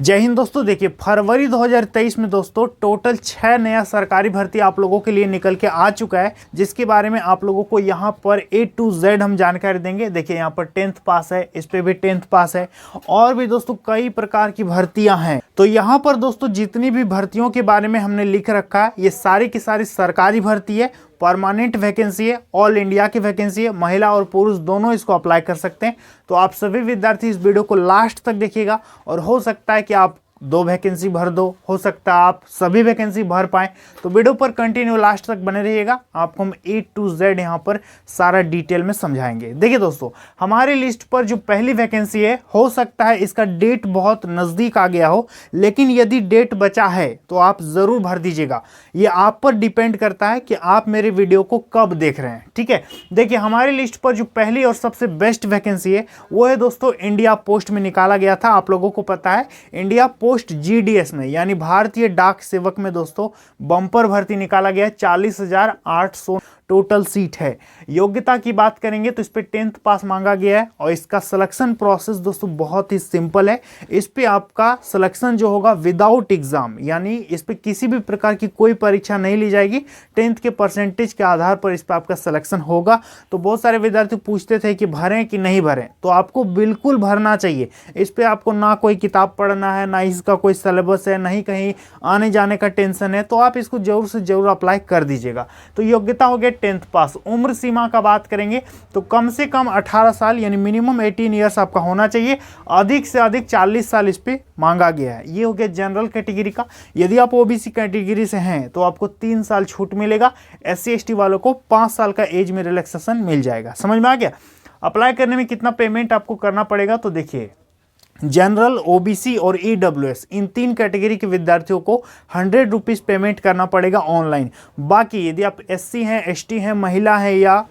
जय हिंद दोस्तों। देखिए फरवरी 2023 में दोस्तों टोटल 6 नया सरकारी भर्ती आप लोगों के लिए निकल के आ चुका है, जिसके बारे में आप लोगों को यहाँ पर A to Z हम जानकारी देंगे। देखिए यहाँ पर 10th पास है, इस पे भी 10th पास है और भी दोस्तों कई प्रकार की भर्तियां हैं। तो यहाँ पर दोस्तों जितनी भी भर्तियों के बारे में हमने लिख रखा है ये सारी की सारी सरकारी भर्ती है, परमानेंट वैकेंसी है, ऑल इंडिया की वैकेंसी है, महिला और पुरुष दोनों इसको अप्लाई कर सकते हैं। तो आप सभी विद्यार्थी इस वीडियो को लास्ट तक देखिएगा और हो सकता है कि आप 2 वैकेंसी भर दो, हो सकता है आप सभी वैकेंसी भर पाएं। तो वीडियो पर कंटिन्यू लास्ट तक बने रहिएगा, आपको हम A to Z यहाँ पर सारा डिटेल में समझाएंगे। देखिए दोस्तों हमारी लिस्ट पर जो पहली वैकेंसी है, हो सकता है इसका डेट बहुत नज़दीक आ गया हो, लेकिन यदि डेट बचा है तो आप ज़रूर भर दीजिएगा। ये आप पर डिपेंड करता है कि आप मेरे वीडियो को कब देख रहे हैं, ठीक है। देखिए हमारी लिस्ट पर जो पहली और सबसे बेस्ट वैकेंसी है वो है दोस्तों इंडिया पोस्ट में निकाला गया था। आप लोगों को पता है इंडिया पोस्ट GDS में यानी भारतीय डाक सेवक में दोस्तों बम्पर भर्ती निकाला गया है। 40,800 टोटल सीट है। योग्यता की बात करेंगे तो इस पे 10th पास मांगा गया है और इसका सिलेक्शन प्रोसेस दोस्तों बहुत ही सिंपल है। इस पे आपका सिलेक्शन जो होगा विदाउट एग्जाम, यानी इस पे किसी भी प्रकार की कोई परीक्षा नहीं ली जाएगी। 10th के परसेंटेज के आधार पर इस पे आपका सिलेक्शन होगा। तो बहुत सारे विद्यार्थी पूछते थे कि भरें कि नहीं भरें, तो आपको बिल्कुल भरना चाहिए। इस पे आपको ना कोई किताब पढ़ना है, ना इसका कोई सिलेबस है, नहीं कहीं आने जाने का टेंशन है, तो आप इसको जरूर से जरूर अप्लाई कर दीजिएगा। तो योग्यता हो गया 10th पास। उम्र सीमा का बात करेंगे तो कम से कम 18 साल यानी मिनिमम 18 ईयर्स आपका होना चाहिए। अधिक से अधिक 40 साल इस पे मांगा गया है। ये हो गया जनरल कैटेगरी का। यदि आप ओबीसी कैटेगरी से हैं तो आपको 3 साल छूट मिलेगा। SC ST वालों को 5 साल का एज में रिलैक्सेशन मिल जाएगा। समझ में आ गया। अप्लाई करने में कितना पेमेंट आपको करना पड़ेगा, तो देखिए जनरल, ओबीसी और EWS इन 3 कैटेगरी के विद्यार्थियों को 100 रुपीज़ पेमेंट करना पड़ेगा ऑनलाइन। बाकी यदि आप SC हैं, ST हैं, महिला हैं या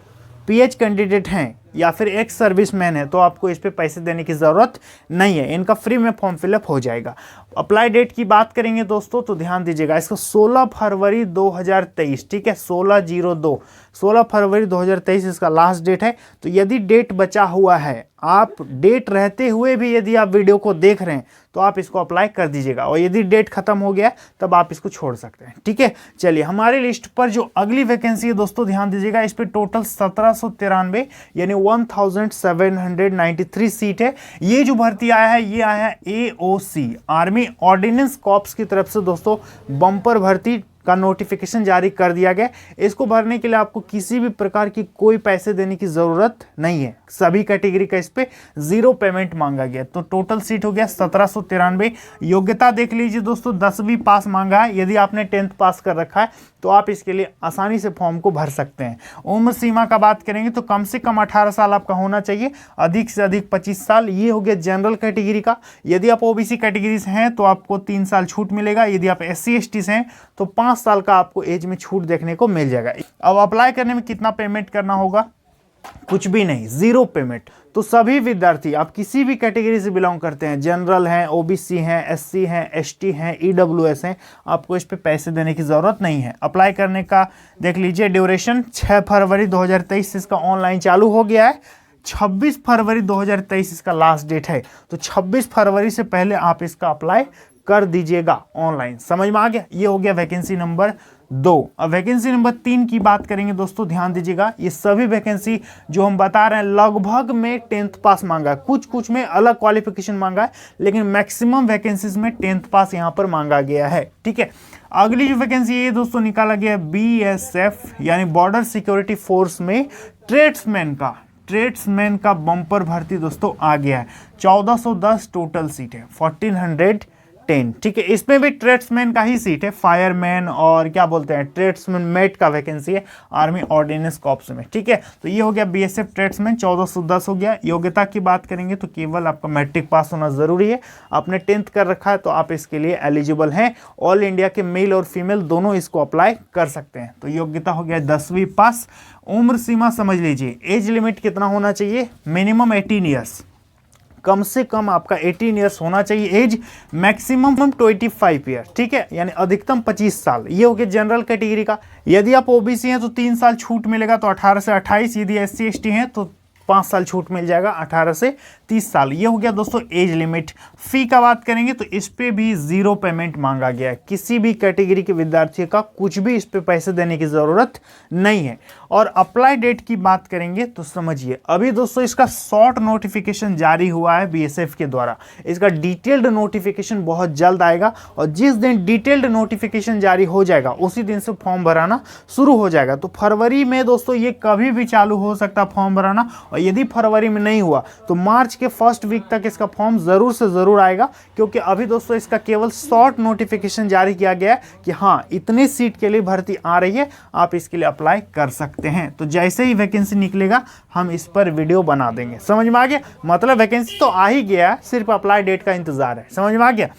PH कैंडिडेट हैं या फिर एक्स सर्विसमैन है तो आपको इस पे पैसे देने की ज़रूरत नहीं है। इनका फ्री में फॉर्म फिलअप हो जाएगा। अप्लाई डेट की बात करेंगे दोस्तों तो ध्यान दीजिएगा, इसको 16 फरवरी 2023, ठीक है, 16 फरवरी 2023 इसका लास्ट डेट है। तो यदि डेट बचा हुआ है, आप डेट रहते हुए भी यदि आप वीडियो को देख रहे हैं तो आप इसको अप्लाई कर दीजिएगा, और यदि डेट खत्म हो गया तब आप इसको छोड़ सकते हैं, ठीक है। चलिए हमारी लिस्ट पर जो अगली वैकेंसी है दोस्तों ध्यान दीजिएगा, इस पर टोटल 1793 यानी 1793 सीट है। ये जो भर्ती आया है ये आया है AOC आर्मी ऑर्डिनेंस कॉर्प्स की तरफ से दोस्तों बम्पर भर्ती का नोटिफिकेशन जारी कर दिया गया। इसको भरने के लिए आपको किसी भी प्रकार की कोई पैसे देने की जरूरत नहीं है। सभी कैटेगरी का इस पे 0 पेमेंट मांगा गया। तो टोटल सीट हो गया 1793। योग्यता देख लीजिए दोस्तों, 10वीं पास मांगा है। यदि आपने 10th पास कर रखा है तो आप इसके लिए आसानी से फॉर्म को भर सकते हैं। उम्र सीमा का बात करेंगे तो कम से कम 18 साल आपका होना चाहिए, अधिक से अधिक 25 साल। ये हो गया जनरल कैटेगरी का। यदि आप ओबीसी कैटेगरी से हैं तो आपको 3 साल छूट मिलेगा। यदि आप SC ST से हैं तो 5 साल का आपको एज में छूट देखने को मिल जाएगा। अब अप्लाई करने में कितना पेमेंट करना होगा, कुछ भी नहीं, 0 पेमेंट। तो सभी विद्यार्थी आप किसी भी कैटेगरी से बिलोंग करते हैं, जनरल हैं, ओबीसी हैं, SC हैं, ST हैं, EWS हैं, आपको इस पे पैसे देने की ज़रूरत नहीं है। अप्लाई करने का देख लीजिए ड्यूरेशन 6 फरवरी 2023 इसका ऑनलाइन चालू हो गया है। 26 फरवरी 2023 इसका लास्ट डेट है। तो 26 फरवरी से पहले आप इसका अप्लाई कर दीजिएगा ऑनलाइन। समझ में आ गया। ये हो गया वैकेंसी नंबर 2। अब वैकेंसी नंबर 3 की बात करेंगे दोस्तों, ध्यान दीजिएगा। ये सभी वैकेंसी जो हम बता रहे हैं लगभग में 10th पास मांगा है, कुछ में अलग क्वालिफिकेशन मांगा है, लेकिन मैक्सिमम वैकेंसीज में 10th पास यहाँ पर मांगा गया है, ठीक है। अगली जो वैकेंसी ये दोस्तों निकाला गया है BSF यानी बॉर्डर सिक्योरिटी फोर्स में ट्रेड्समैन का बम्पर भर्ती दोस्तों आ गया है। 1410 टोटल सीट है, 1410, ठीक है। इसमें भी ट्रेड्समैन का ही सीट है, फायरमैन और क्या बोलते हैं ट्रेड्समैन मेट का वैकेंसी है आर्मी ऑर्डिनेंस कॉर्प्स में, ठीक है। तो ये हो गया BSF ट्रेड्समैन, 1410 हो गया। योग्यता की बात करेंगे तो केवल आपका मैट्रिक पास होना जरूरी है। आपने 10th कर रखा है तो आप इसके लिए एलिजिबल हैं। ऑल इंडिया के मेल और फीमेल दोनों इसको अप्लाई कर सकते हैं। तो योग्यता हो गया 10वीं पास। उम्र सीमा समझ लीजिए, एज लिमिट कितना होना चाहिए, मिनिमम 18 ईयर्स, कम से कम आपका 18 ईयर्स होना चाहिए एज, मैक्सिमम 25 ईयर, ठीक है, यानी अधिकतम 25 साल। ये हो गया जनरल कैटेगरी का। यदि आप ओबीसी हैं तो 3 साल छूट मिलेगा, तो 18 से 28। यदि SC ST हैं तो 5 साल छूट मिल जाएगा, 18 से 30 साल। ये हो गया दोस्तों एज लिमिट। फी का बात करेंगे तो इस पे भी 0 पेमेंट मांगा गया है। किसी भी कैटेगरी के विद्यार्थी का कुछ भी इस पे पैसे देने की जरूरत नहीं है। और अप्लाई डेट की बात करेंगे तो समझिए, अभी दोस्तों इसका शॉर्ट नोटिफिकेशन जारी हुआ है बीएसएफ के द्वारा। इसका डिटेल्ड नोटिफिकेशन बहुत जल्द आएगा और जिस दिन डिटेल्ड नोटिफिकेशन जारी हो जाएगा उसी दिन से फॉर्म भराना शुरू हो जाएगा। तो फरवरी में दोस्तों ये कभी भी चालू हो सकता है फॉर्म भराना, और यदि फरवरी में नहीं हुआ तो मार्च के फर्स्ट वीक तक इसका फॉर्म जरूर से जरूर आएगा, क्योंकि अभी दोस्तों इसका केवल शॉर्ट नोटिफिकेशन जारी किया गया है कि हाँ इतने सीट के लिए भर्ती आ रही है, आप इसके लिए अप्लाई कर सकते हैं। तो जैसे ही वैकेंसी निकलेगा हम इस पर वीडियो बना देंगे। समझ में आ गया? मतलब वैकेंसी तो आ ही गया, सिर्फ अप्लाई डेट का इंतजार है। समझ में आ गया?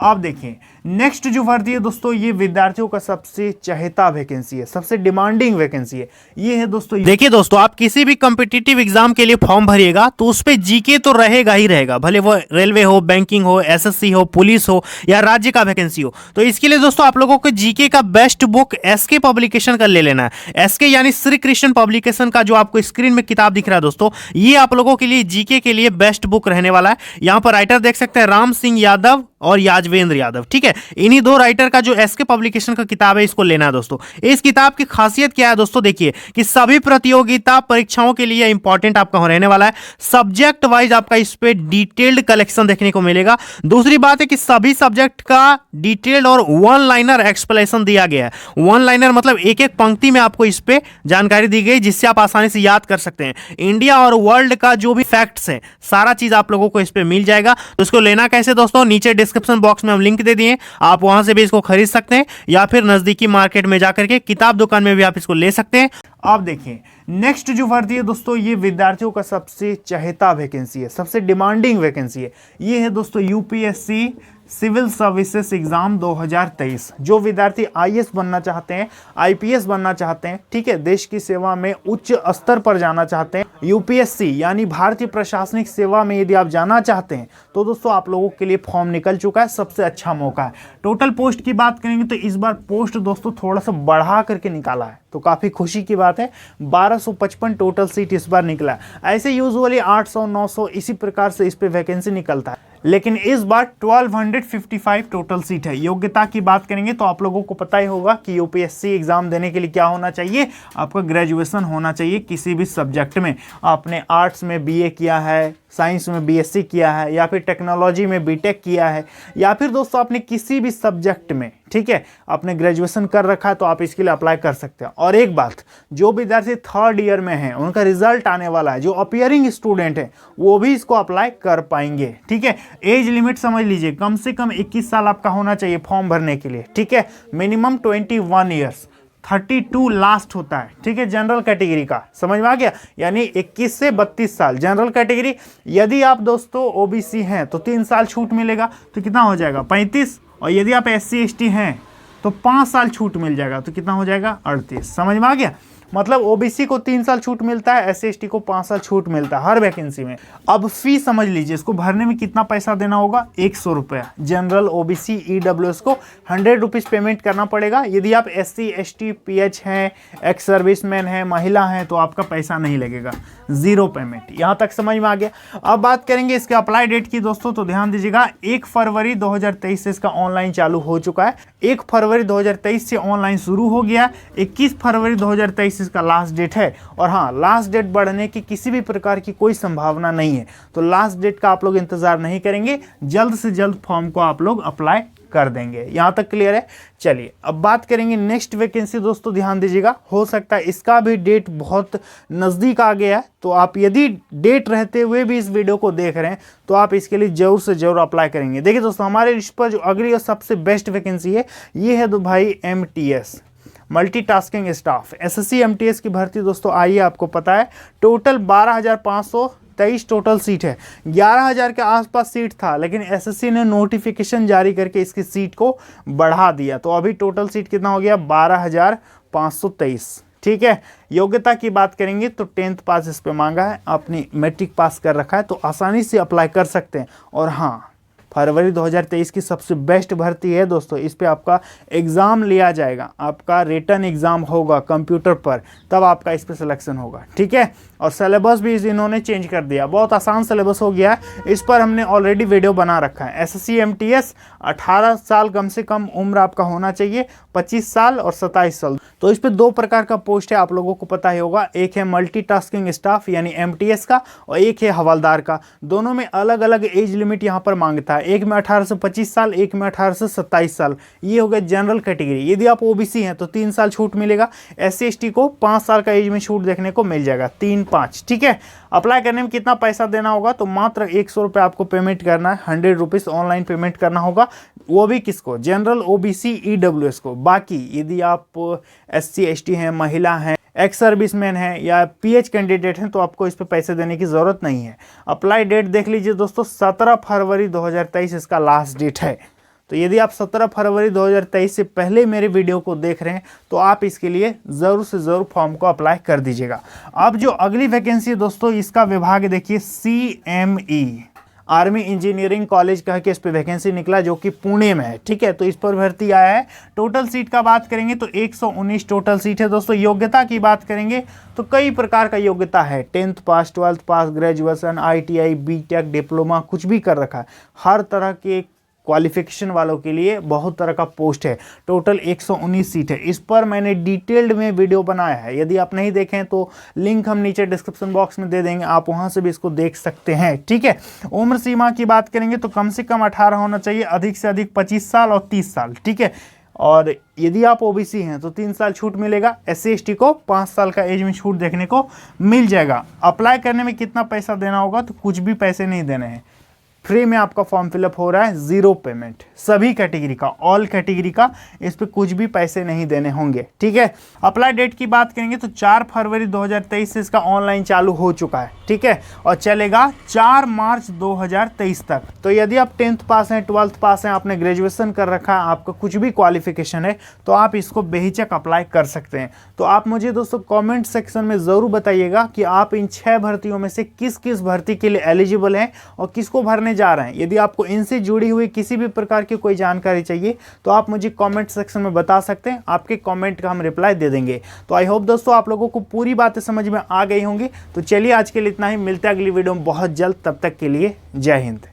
अब देखिए नेक्स्ट जो भर्ती है दोस्तों, ये विद्यार्थियों का सबसे चहेता वैकेंसी है, सबसे डिमांडिंग वैकेंसी है। ये है दोस्तों, देखिए दोस्तों, आप किसी भी कॉम्पिटिटिव एग्जाम के लिए फॉर्म भरिएगा तो उस पे जीके तो रहेगा ही रहेगा, भले वो रेलवे हो, बैंकिंग हो, एसएससी हो, पुलिस हो या राज्य का वैकेंसी हो। तो इसके लिए दोस्तों आप लोगों को जीके का बेस्ट बुक एसके पब्लिकेशन का ले लेना है। एसके यानी श्री कृष्ण पब्लिकेशन का जो आपको स्क्रीन में किताब दिख रहा है दोस्तों, ये आप लोगों के लिए जीके के लिए बेस्ट बुक रहने वाला है। यहाँ पर राइटर देख सकते हैं राम सिंह यादव और याजवेंद्र यादव, ठीक है। इन्हीं दो राइटर का जो एसके पब्लिकेशन का किताब है इसको लेना है दोस्तों। इस किताब की खासियत क्या है दोस्तों, देखिए कि सभी प्रतियोगिता परीक्षाओं के लिए इंपॉर्टेंट आपका रहने वाला है। सब्जेक्ट वाइज आपका इस पे डिटेल्ड कलेक्शन देखने को मिलेगा। दूसरी बात है कि सभी सब्जेक्ट का डिटेल्ड और वन लाइनर एक्सप्लेनेशन दिया गया है। वन लाइनर मतलब एक एक पंक्ति में आपको इस पे जानकारी दी गई, जिससे आप आसानी से याद कर सकते हैं। इंडिया और वर्ल्ड का जो भी फैक्ट्स है सारा चीज आप लोगों को इस पे मिल जाएगा। तो इसको लेना कैसे दोस्तों, नीचे डिस्क्रिप्शन बॉक्स में हम लिंक दे दिए, आप वहां से भी इसको खरीद सकते हैं या फिर नजदीकी मार्केट में जाकर के किताब दुकान में भी आप इसको ले सकते हैं। अब देखिए नेक्स्ट जो भर्ती है दोस्तों, ये विद्यार्थियों का सबसे चहेता वैकेंसी है, सबसे डिमांडिंग वैकेंसी है। ये है दोस्तों यूपीएससी सिविल सर्विसेज एग्जाम 2023। जो विद्यार्थी आईएएस बनना चाहते हैं, आईपीएस बनना चाहते हैं, ठीक है, देश की सेवा में उच्च स्तर पर जाना चाहते हैं, यूपीएससी यानी भारतीय प्रशासनिक सेवा में यदि आप जाना चाहते हैं तो दोस्तों आप लोगों के लिए फॉर्म निकल चुका है, सबसे अच्छा मौका है। टोटल पोस्ट की बात करेंगे तो इस बार पोस्ट दोस्तों थोड़ा सा बढ़ा करके निकाला है, तो काफ़ी खुशी की बात है। 1255 टोटल सीट इस बार निकला है। ऐसे यूजुअली 800 900 इसी प्रकार से इस पे वैकेंसी निकलता है, लेकिन इस बार 1255 टोटल सीट है। योग्यता की बात करेंगे तो आप लोगों को पता ही होगा कि यूपीएससी एग्जाम देने के लिए क्या होना चाहिए, आपका ग्रेजुएशन होना चाहिए किसी भी सब्जेक्ट में। आपने आर्ट्स में बीए किया है, साइंस में बीएससी किया है, या फिर टेक्नोलॉजी में बीटेक किया है, या फिर दोस्तों आपने किसी भी सब्जेक्ट में, ठीक है, आपने ग्रेजुएशन कर रखा है तो आप इसके लिए अप्लाई कर सकते हैं। और एक बात, जो विद्यार्थी थर्ड ईयर में है उनका रिजल्ट आने वाला है, जो अपीयरिंग स्टूडेंट है वो भी इसको अप्लाई कर पाएंगे, ठीक है। एज लिमिट समझ लीजिए, कम से कम 21 साल आपका होना चाहिए फॉर्म भरने के लिए, ठीक है। मिनिमम 21 ईयर्स, 32 लास्ट होता है, ठीक है, जनरल कैटेगरी का। समझ में आ गया? यानी 21 से 32 साल जनरल कैटेगरी। यदि आप दोस्तों ओबीसी हैं तो 3 साल छूट मिलेगा, तो कितना हो जाएगा 35। और यदि आप SC ST हैं तो 5 साल छूट मिल जाएगा, तो कितना हो जाएगा 38। समझ में आ गया? मतलब ओबीसी को 3 साल छूट मिलता है, SC ST को 5 साल छूट मिलता है हर वैकेंसी में। अब फीस समझ लीजिए, इसको भरने में कितना पैसा देना होगा, 100 रुपया। जनरल, ओबीसी, EWS को 100 रुपीज़ पेमेंट करना पड़ेगा। यदि आप SC ST PH हैं, एक्स सर्विसमैन हैं, महिला हैं, तो आपका पैसा नहीं लगेगा, 0 पेमेंट। यहाँ तक समझ में आ गया। अब बात करेंगे इसके अप्लाई डेट की दोस्तों, तो ध्यान दीजिएगा 1 फरवरी 2023 से इसका ऑनलाइन चालू हो चुका है। 1 फरवरी 2023 से ऑनलाइन शुरू हो गया। 21 फरवरी 2023 इसका लास्ट डेट है। और हाँ, लास्ट डेट बढ़ने की किसी भी प्रकार की कोई संभावना नहीं है, तो लास्ट डेट का आप लोग इंतजार नहीं करेंगे, जल्द से जल्द फॉर्म को आप लोग अप्लाई कर देंगे। यहां तक क्लियर है? चलिए अब बात करेंगे नेक्स्ट वैकेंसी दोस्तों। ध्यान दीजिएगा, हो सकता है इसका भी डेट बहुत नज़दीक आ गया है, तो आप यदि डेट रहते हुए भी इस वीडियो को देख रहे हैं तो आप इसके लिए जरूर से जरूर अप्लाई करेंगे। देखिए दोस्तों, हमारे लिस्ट पर जो अगली और सबसे बेस्ट वैकेंसी है ये है तो भाई MTS, multitasking staff. SSC MTS की भर्ती दोस्तों आई है, आपको पता है। टोटल 12,523 टोटल सीट है। 11,000 के आसपास सीट था, लेकिन SSC ने नोटिफिकेशन जारी करके इसकी सीट को बढ़ा दिया, तो अभी टोटल सीट कितना हो गया 12,523, ठीक है। योग्यता की बात करेंगे तो 10th पास इस पे मांगा है, आपने मैट्रिक पास कर रखा है तो आसानी से अप्लाई कर सकते हैं। और हाँ, फरवरी 2023 की सबसे बेस्ट भर्ती है दोस्तों। इस पे आपका एग्ज़ाम लिया जाएगा, आपका रिटन एग्ज़ाम होगा कंप्यूटर पर, तब आपका इस पे सिलेक्शन होगा, ठीक है। और सिलेबस भी इन्होंने चेंज कर दिया, बहुत आसान सिलेबस हो गया है। इस पर हमने ऑलरेडी वीडियो बना रखा है। SSC MTS 18 साल कम से कम उम्र आपका होना चाहिए, 25 साल और 27 साल। तो इस पे 2 प्रकार का पोस्ट है, आप लोगों को पता ही होगा। एक है मल्टीटास्किंग स्टाफ यानी MTS का, और एक है हवलदार का। दोनों में अलग अलग एज लिमिट यहाँ पर मांगता है, एक में 18 से 25 साल, एक में 18 से 27 साल। ये हो गया जनरल कैटेगरी। यदि आप OBC हैं तो 3 साल छूट मिलेगा। SC ST को 5 साल का एज में छूट देखने को मिल जाएगा, 3-5, ठीक है। अप्लाई करने में कितना पैसा देना होगा, तो मात्र 100 रुपये आपको पेमेंट करना है। 100 रुपीज़ ऑनलाइन पेमेंट करना होगा, वो भी किसको, जनरल, OBC, EWS को। बाकी यदि आप SC ST हैं, महिला हैं, एक्स सर्विसमैन है या PH कैंडिडेट हैं, तो आपको इस पे पैसे देने की ज़रूरत नहीं है। अप्लाई डेट देख लीजिए दोस्तों, 17 फरवरी 2023 इसका लास्ट डेट है। तो यदि आप 17 फरवरी 2023 से पहले मेरे वीडियो को देख रहे हैं तो आप इसके लिए ज़रूर से ज़रूर फॉर्म को अप्लाई कर दीजिएगा। अब जो अगली वैकेंसी है दोस्तों, इसका विभाग देखिए CME, आर्मी इंजीनियरिंग कॉलेज कह के इस पे वैकेंसी निकला, जो कि पुणे में है, ठीक है। तो इस पर भर्ती आया है। टोटल सीट का बात करेंगे तो 119 टोटल सीट है दोस्तों। योग्यता की बात करेंगे तो कई प्रकार का योग्यता है, 10th पास, 12th पास, ग्रेजुएशन, ITI, BTech, डिप्लोमा, कुछ भी कर रखा है। हर तरह के क्वालिफिकेशन वालों के लिए बहुत तरह का पोस्ट है। टोटल 119 सीट है। इस पर मैंने डिटेल्ड में वीडियो बनाया है, यदि आप नहीं देखें तो लिंक हम नीचे डिस्क्रिप्शन बॉक्स में दे देंगे, आप वहां से भी इसको देख सकते हैं, ठीक है। उम्र सीमा की बात करेंगे तो कम से कम 18 होना चाहिए, अधिक से अधिक 25 साल और 30 साल, ठीक है। और यदि आप OBC हैं तो 3 साल छूट मिलेगा। SC ST को 5 साल का एज में छूट देखने को मिल जाएगा। अप्लाई करने में कितना पैसा देना होगा, तो कुछ भी पैसे नहीं देने हैं, फ्री में आपका फॉर्म फिलअप हो रहा है, 0 पेमेंट, सभी कैटेगरी का, ऑल कैटेगरी का। इस पे कुछ भी पैसे नहीं देने होंगे, ठीक है। अप्लाई डेट की बात करेंगे तो 4 फरवरी 2023 से इसका ऑनलाइन चालू हो चुका है, ठीक है, और चलेगा 4 मार्च 2023 तक। तो यदि आप 10th पास हैं, 12th पास हैं, आपने ग्रेजुएशन कर रखा है, आपका कुछ भी क्वालिफिकेशन है, तो आप इसको बेहिचक अप्लाई कर सकते हैं। तो आप मुझे दोस्तों कॉमेंट सेक्शन में ज़रूर बताइएगा कि आप इन 6 भर्तियों में से किस किस भर्ती के लिए एलिजिबल हैं और किसको भरने जा रहे हैं। यदि आपको इनसे जुड़ी हुई किसी भी प्रकार की कोई जानकारी चाहिए तो आप मुझे कमेंट सेक्शन में बता सकते हैं, आपके कमेंट का हम रिप्लाई दे देंगे। तो आई होप दोस्तों आप लोगों को पूरी बातें समझ में आ गई होंगी। तो चलिए आज के लिए इतना ही, मिलते हैं अगली वीडियो में बहुत जल्द, तब तक के लिए जय हिंद।